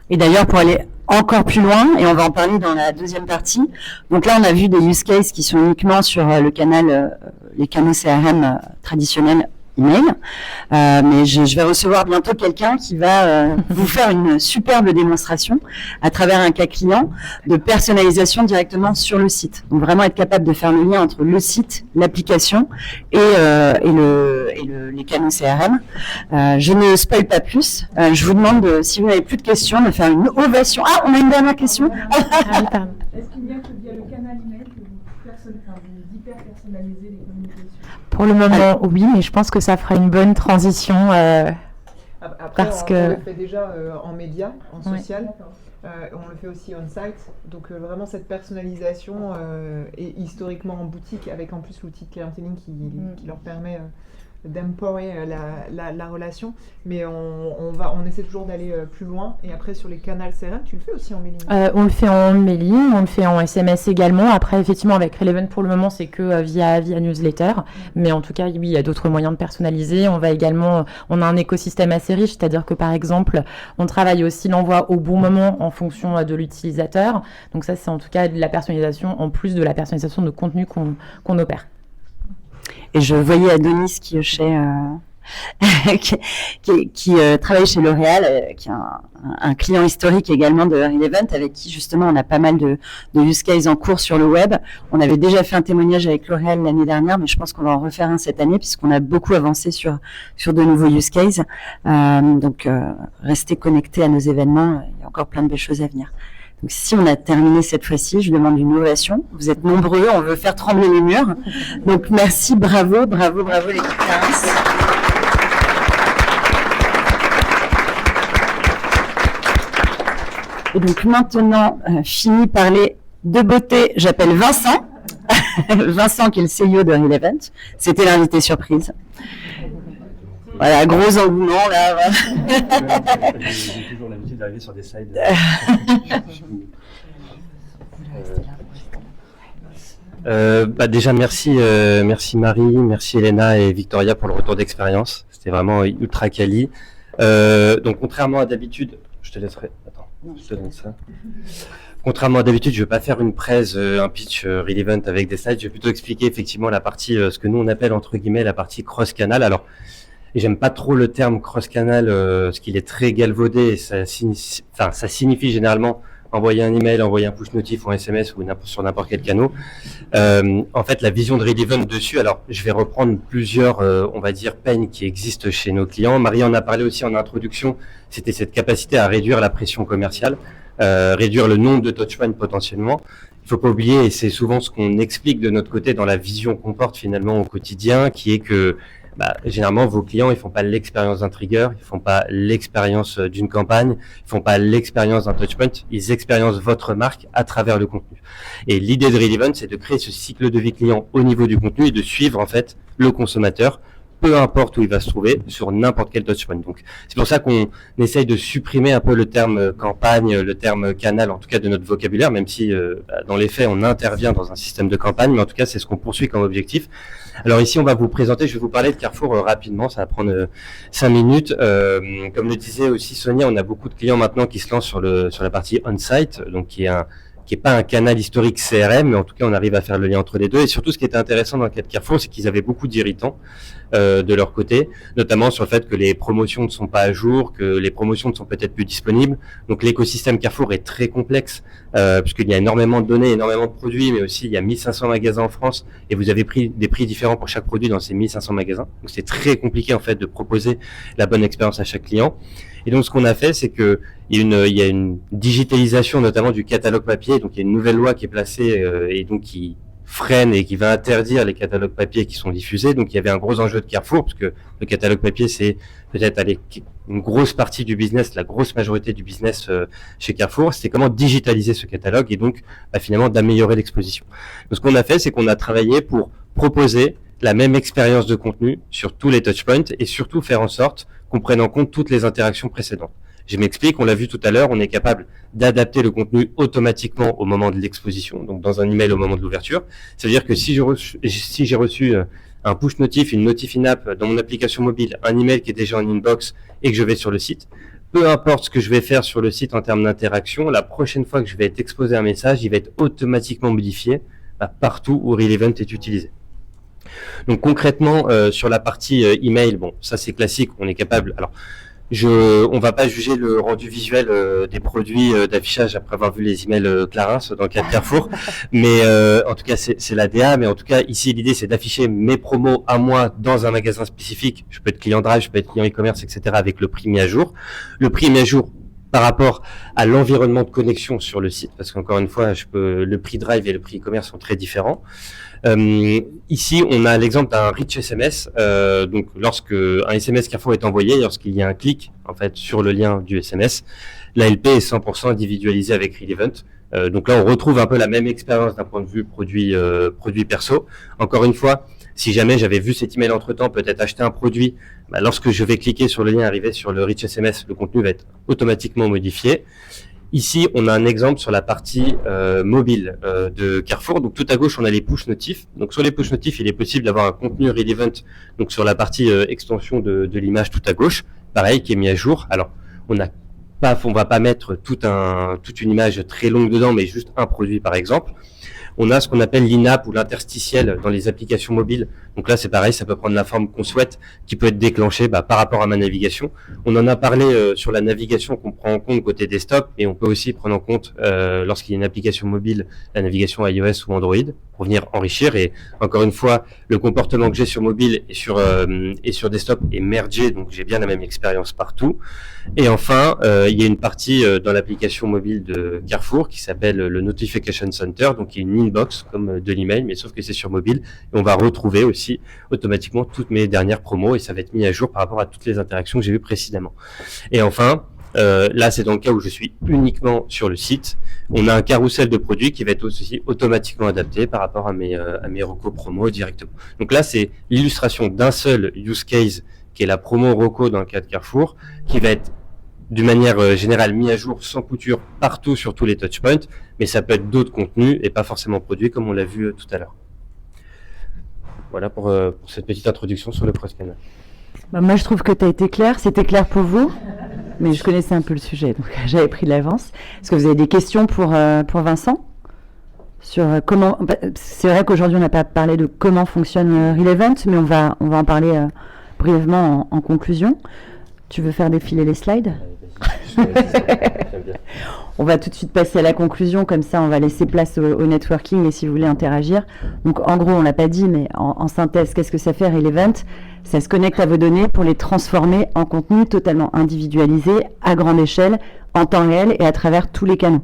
Et d'ailleurs, pour aller encore plus loin, et on va en parler dans la deuxième partie. Donc là, on a vu des use cases qui sont uniquement sur le canal, les canaux CRM traditionnels email. Mais je vais recevoir bientôt quelqu'un qui va vous faire une superbe démonstration à travers un cas client de personnalisation directement sur le site. Donc vraiment être capable de faire le lien entre le site, l'application et les canaux CRM. Je ne spoil pas plus. Je vous demande, si vous n'avez plus de questions, de faire une ovation. Ah, on a une dernière question. Est-ce qu'il y a que via le canal email que vous hyper-personnalisez les communications? Pour le moment, oui, mais je pense que ça fera une bonne transition. Après, parce on que... le fait déjà en média, en social. Ouais. On le fait aussi on-site. Donc vraiment, cette personnalisation est historiquement en boutique, avec en plus l'outil de clienteling qui leur permet d'empower la relation. Mais on essaie toujours d'aller plus loin. Et après, sur les canaux CRM, tu le fais aussi en mailing? On le fait en mailing, on le fait en SMS également. Après, effectivement, avec Relevant, pour le moment, c'est que via newsletter. Mais en tout cas, oui, il y a d'autres moyens de personnaliser. On a un écosystème assez riche, c'est-à-dire que, par exemple, on travaille aussi l'envoi au bon moment en fonction de l'utilisateur. Donc ça, c'est en tout cas de la personnalisation, en plus de la personnalisation de contenu qu'on opère. Et je voyais Adonis qui hochait qui travaille chez L'Oréal, qui est un client historique également de Relevant, avec qui justement on a pas mal de use cases en cours sur le web. On avait déjà fait un témoignage avec L'Oréal l'année dernière, mais je pense qu'on va en refaire un cette année puisqu'on a beaucoup avancé sur de nouveaux use cases. Donc restez connectés à nos événements, il y a encore plein de belles choses à venir. Donc si on a terminé cette fois-ci, je demande une ovation. Vous êtes nombreux, on veut faire trembler les murs. Donc merci, bravo l'équipe Clarins. Et donc maintenant, fini parler de beauté, j'appelle Vincent. Vincent qui est le CEO de Relevant. C'était l'invité surprise. Voilà, gros engouement là. J'ai toujours l'habitude d'arriver sur des slides. Déjà merci Marie, merci Elena et Victoria pour le retour d'expérience. C'était vraiment ultra quali. Donc contrairement à d'habitude, je te laisserai. Attends, je te donne ça. Contrairement à d'habitude, je ne vais pas faire une presse, un pitch Relevant avec des slides. Je vais plutôt expliquer effectivement la partie, ce que nous on appelle entre guillemets la partie cross-canal. Alors, j'aime pas trop le terme cross-canal, parce qu'il est très galvaudé. Et ça signifie généralement envoyer un email, envoyer un push notif ou un SMS ou sur n'importe quel canal. En fait, la vision de Relevant dessus, alors je vais reprendre plusieurs, on va dire, peines qui existent chez nos clients. Marie en a parlé aussi en introduction, c'était cette capacité à réduire la pression commerciale, réduire le nombre de touchpoints potentiellement. Il faut pas oublier, et c'est souvent ce qu'on explique de notre côté dans la vision qu'on porte finalement au quotidien, qui est que généralement, vos clients, ils font pas l'expérience d'un trigger, ils font pas l'expérience d'une campagne, ils font pas l'expérience d'un touchpoint, ils expériencent votre marque à travers le contenu. Et l'idée de Relevant, c'est de créer ce cycle de vie client au niveau du contenu et de suivre, en fait, le consommateur, peu importe où il va se trouver, sur n'importe quel touchpoint. Donc, c'est pour ça qu'on essaye de supprimer un peu le terme campagne, le terme canal, en tout cas de notre vocabulaire, même si, dans les faits, on intervient dans un système de campagne, mais en tout cas, c'est ce qu'on poursuit comme objectif. Alors ici, on va vous présenter, je vais vous parler de Carrefour rapidement, ça va prendre 5 minutes. Comme le disait aussi Sonia, on a beaucoup de clients maintenant qui se lancent sur la partie on-site, donc qui est pas un canal historique CRM, mais en tout cas, on arrive à faire le lien entre les deux. Et surtout, ce qui était intéressant dans le cas de Carrefour, c'est qu'ils avaient beaucoup d'irritants de leur côté, notamment sur le fait que les promotions ne sont pas à jour, que les promotions ne sont peut-être plus disponibles. Donc, l'écosystème Carrefour est très complexe, puisqu'il y a énormément de données, énormément de produits, mais aussi il y a 1500 magasins en France, et vous avez des prix différents pour chaque produit dans ces 1500 magasins. Donc, c'est très compliqué en fait de proposer la bonne expérience à chaque client. Et donc, ce qu'on a fait, c'est que il y a une digitalisation, notamment du catalogue papier. Donc, il y a une nouvelle loi qui est placée et donc qui freine et qui va interdire les catalogues papier qui sont diffusés. Donc, il y avait un gros enjeu de Carrefour, parce que le catalogue papier, c'est peut-être une grosse partie du business, la grosse majorité du business chez Carrefour. C'était comment digitaliser ce catalogue et donc finalement d'améliorer l'exposition. Donc, ce qu'on a fait, c'est qu'on a travaillé pour proposer la même expérience de contenu sur tous les touchpoints et surtout faire en sorte qu'on prenne en compte toutes les interactions précédentes. Je m'explique, on l'a vu tout à l'heure, on est capable d'adapter le contenu automatiquement au moment de l'exposition, donc dans un email au moment de l'ouverture. Ça veut dire que si j'ai reçu un push notif, une notif in-app dans mon application mobile, un email qui est déjà en inbox et que je vais sur le site, peu importe ce que je vais faire sur le site en termes d'interaction, la prochaine fois que je vais être exposé à un message, il va être automatiquement modifié partout où Relevant est utilisé. Donc concrètement, sur la partie email, bon, ça c'est classique, on est capable. Alors, on va pas juger le rendu visuel des produits d'affichage après avoir vu les emails Clarins dans le cas de Carrefour, mais en tout cas c'est l'ADA. Mais en tout cas ici l'idée c'est d'afficher mes promos à moi dans un magasin spécifique. Je peux être client Drive, je peux être client e-commerce, etc. avec le prix mis à jour. Le prix mis à jour par rapport à l'environnement de connexion sur le site, parce qu'encore une fois, le prix Drive et le prix e-commerce sont très différents. Ici, on a l'exemple d'un rich SMS. Donc, lorsque un SMS Carrefour est envoyé, lorsqu'il y a un clic en fait sur le lien du SMS, l'ALP est 100% individualisé avec Relevant. Donc là, on retrouve un peu la même expérience d'un point de vue produit perso. Encore une fois, si jamais j'avais vu cet email entre-temps, peut-être acheter un produit, lorsque je vais cliquer sur le lien arrivé sur le rich SMS, le contenu va être automatiquement modifié. Ici, on a un exemple sur la partie mobile de Carrefour. Donc tout à gauche, on a les push notifs. Donc sur les push notifs, il est possible d'avoir un contenu Relevant. Donc sur la partie extension de l'image tout à gauche, pareil, qui est mis à jour. Alors on va pas mettre toute une image très longue dedans, mais juste un produit par exemple. On a ce qu'on appelle l'in-app ou l'interstitiel dans les applications mobiles. Donc là, c'est pareil, ça peut prendre la forme qu'on souhaite, qui peut être déclenché par rapport à ma navigation. On en a parlé sur la navigation qu'on prend en compte côté desktop, et on peut aussi prendre en compte lorsqu'il y a une application mobile, la navigation iOS ou Android, pour venir enrichir. Et encore une fois, le comportement que j'ai sur mobile et sur desktop est mergé, donc j'ai bien la même expérience partout. Et enfin, il y a une partie dans l'application mobile de Carrefour qui s'appelle le Notification Center, donc qui est une inbox comme de l'email, mais sauf que c'est sur mobile. Et on va retrouver aussi automatiquement toutes mes dernières promos et ça va être mis à jour par rapport à toutes les interactions que j'ai vues précédemment. Et enfin, là, c'est dans le cas où je suis uniquement sur le site. On a un carrousel de produits qui va être aussi automatiquement adapté par rapport à mes recos promo directement. Donc là, c'est l'illustration d'un seul use case qui est la promo reco dans le cas de Carrefour, qui va être d'une manière générale mis à jour sans couture partout sur tous les touchpoints, mais ça peut être d'autres contenus et pas forcément produits comme on l'a vu tout à l'heure. Voilà pour cette petite introduction sur le cross-canal. Moi, je trouve que tu as été clair. C'était clair pour vous? Mais je connaissais un peu le sujet, donc j'avais pris de l'avance. Est-ce que vous avez des questions pour Vincent sur comment? C'est vrai qu'aujourd'hui, on n'a pas parlé de comment fonctionne Relevant, mais on va en parler brièvement en conclusion. Tu veux faire défiler les slides? On va tout de suite passer à la conclusion, comme ça on va laisser place au networking et si vous voulez interagir. Donc en gros, on l'a pas dit, mais en synthèse, qu'est-ce que ça fait Relevant? Ça se connecte à vos données pour les transformer en contenu totalement individualisé, à grande échelle, en temps réel et à travers tous les canaux.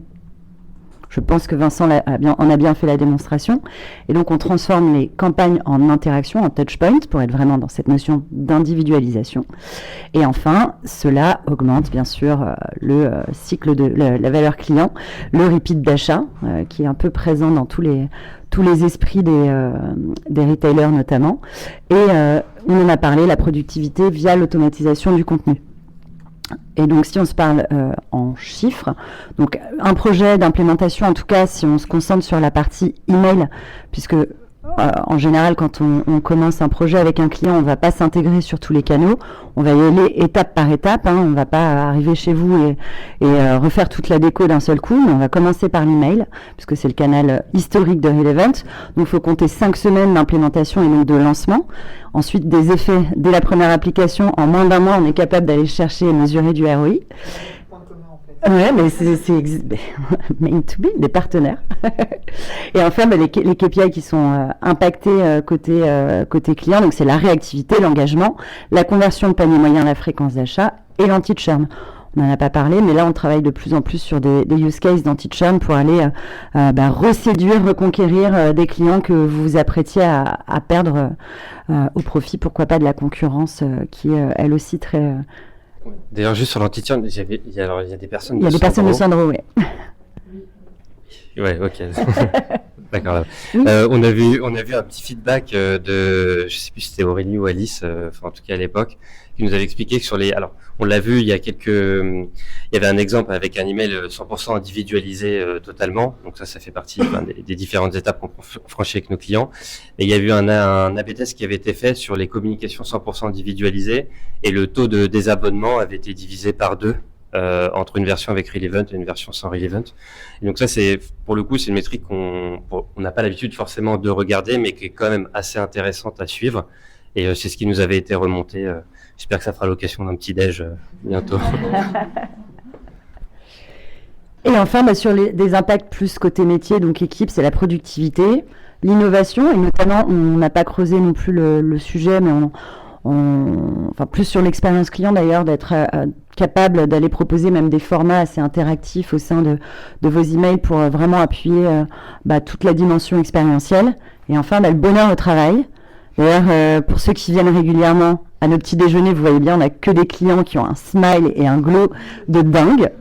Je pense que Vincent en a bien fait la démonstration. Et donc, on transforme les campagnes en interaction, en touchpoint, pour être vraiment dans cette notion d'individualisation. Et enfin, cela augmente, bien sûr, le cycle de la valeur client, le repeat d'achat, qui est un peu présent dans tous les esprits des retailers notamment. Et on en a parlé, la productivité via l'automatisation du contenu. Et donc, si on se parle en chiffres, donc un projet d'implémentation, en tout cas, si on se concentre sur la partie email, puisque en général, quand on commence un projet avec un client, on ne va pas s'intégrer sur tous les canaux, on va y aller étape par étape, on ne va pas arriver chez vous et refaire toute la déco d'un seul coup, mais on va commencer par l'email, puisque c'est le canal historique de Relevant. Donc, il faut compter 5 semaines d'implémentation et donc de lancement. Ensuite, des effets dès la première application. En moins d'un mois, on est capable d'aller chercher et mesurer du ROI. Ouais, mais c'est main to be, des partenaires. Et enfin, les KPI qui sont impactés côté client, donc c'est la réactivité, l'engagement, la conversion de panier moyen, la fréquence d'achat et l'anti-churn. On n'en a pas parlé, mais là, on travaille de plus en plus sur des use cases d'anti-churn pour aller reséduire, reconquérir des clients que vous vous apprêtiez à perdre au profit, pourquoi pas, de la concurrence qui est elle aussi très... D'ailleurs, juste sur l'anti-churn, il y a des personnes de Sandro. Il y a des personnes de Sandro, oui. Ouais, ok. D'accord. On a vu un petit feedback je sais plus si c'était Aurélie ou Alice, en tout cas à l'époque, qui nous avait expliqué que alors, on l'a vu il y avait un exemple avec un email 100% individualisé totalement. Donc ça fait partie des différentes étapes qu'on franchit avec nos clients. Et il y a eu un A/B test qui avait été fait sur les communications 100% individualisées et le taux de désabonnement avait été divisé par 2. Entre une version avec Relevant et une version sans Relevant. Et donc ça, pour le coup, c'est une métrique qu'on n'a pas l'habitude forcément de regarder, mais qui est quand même assez intéressante à suivre. Et c'est ce qui nous avait été remonté. J'espère que ça fera l'occasion d'un petit déj bientôt. Et enfin, sur des impacts plus côté métier, donc équipe, c'est la productivité, l'innovation, et notamment, on n'a pas creusé non plus le sujet, mais plus sur l'expérience client d'ailleurs, d'être capable d'aller proposer même des formats assez interactifs au sein de vos emails pour vraiment appuyer toute la dimension expérientielle. Et enfin, le bonheur au travail. D'ailleurs, pour ceux qui viennent régulièrement à nos petits déjeuners, vous voyez bien, on n'a que des clients qui ont un smile et un glow de dingue.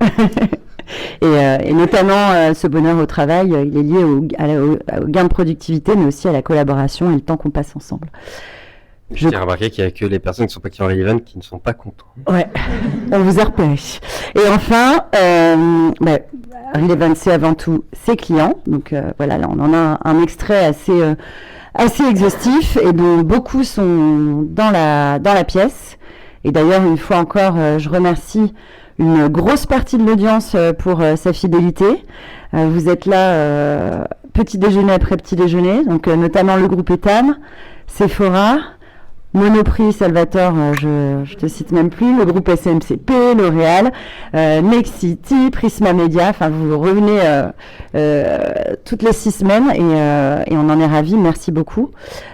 Et notamment, ce bonheur au travail, il est lié au gain de productivité, mais aussi à la collaboration et le temps qu'on passe ensemble. J'ai remarqué qu'il n'y a que les personnes qui ne sont pas clients Relevant qui ne sont pas contents. Ouais, on vous a repéré. Et enfin, Relevant, c'est avant tout ses clients. Donc voilà, là on en a un extrait assez exhaustif et dont beaucoup sont dans la pièce. Et d'ailleurs, une fois encore, je remercie une grosse partie de l'audience pour sa fidélité. Vous êtes là petit déjeuner après petit déjeuner, donc notamment le groupe Etam, Sephora, Monoprix, Salvatore, je te cite même plus, le groupe SMCP, L'Oréal, Nexity, Prisma Media, enfin vous revenez toutes les 6 semaines et on en est ravis, merci beaucoup.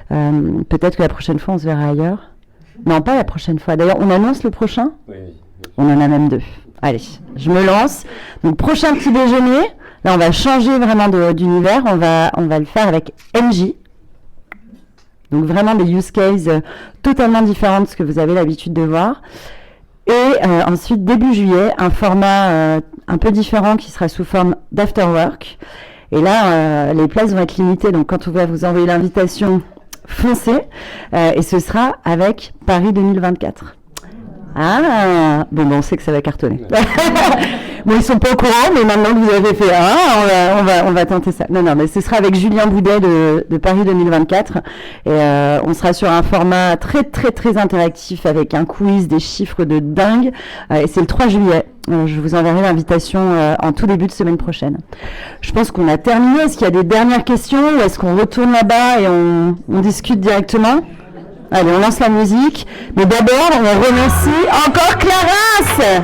Peut-être que la prochaine fois on se verra ailleurs. Non, pas la prochaine fois. D'ailleurs, on annonce le prochain ? Oui. On en a même 2. Allez, je me lance. Donc prochain petit déjeuner, là on va changer vraiment d'univers, on va le faire avec NJ. Donc vraiment des use cases totalement différents de ce que vous avez l'habitude de voir. Et ensuite, début juillet, un format un peu différent qui sera sous forme d'afterwork. Et là, les places vont être limitées. Donc quand on va vous envoyer l'invitation, foncez. Et ce sera avec Paris 2024. Ah, bon, on sait que ça va cartonner. Bon, ils sont pas au courant, mais maintenant que vous avez fait on va tenter ça. Non, mais ce sera avec Julien Boudet de Paris 2024. Et on sera sur un format très, très, très interactif avec un quiz, des chiffres de dingue. Et c'est le 3 juillet. Je vous enverrai l'invitation en tout début de semaine prochaine. Je pense qu'on a terminé. Est-ce qu'il y a des dernières questions ou est-ce qu'on retourne là-bas et on discute directement ? Allez, on lance la musique. Mais d'abord, on remercie encore Clarence.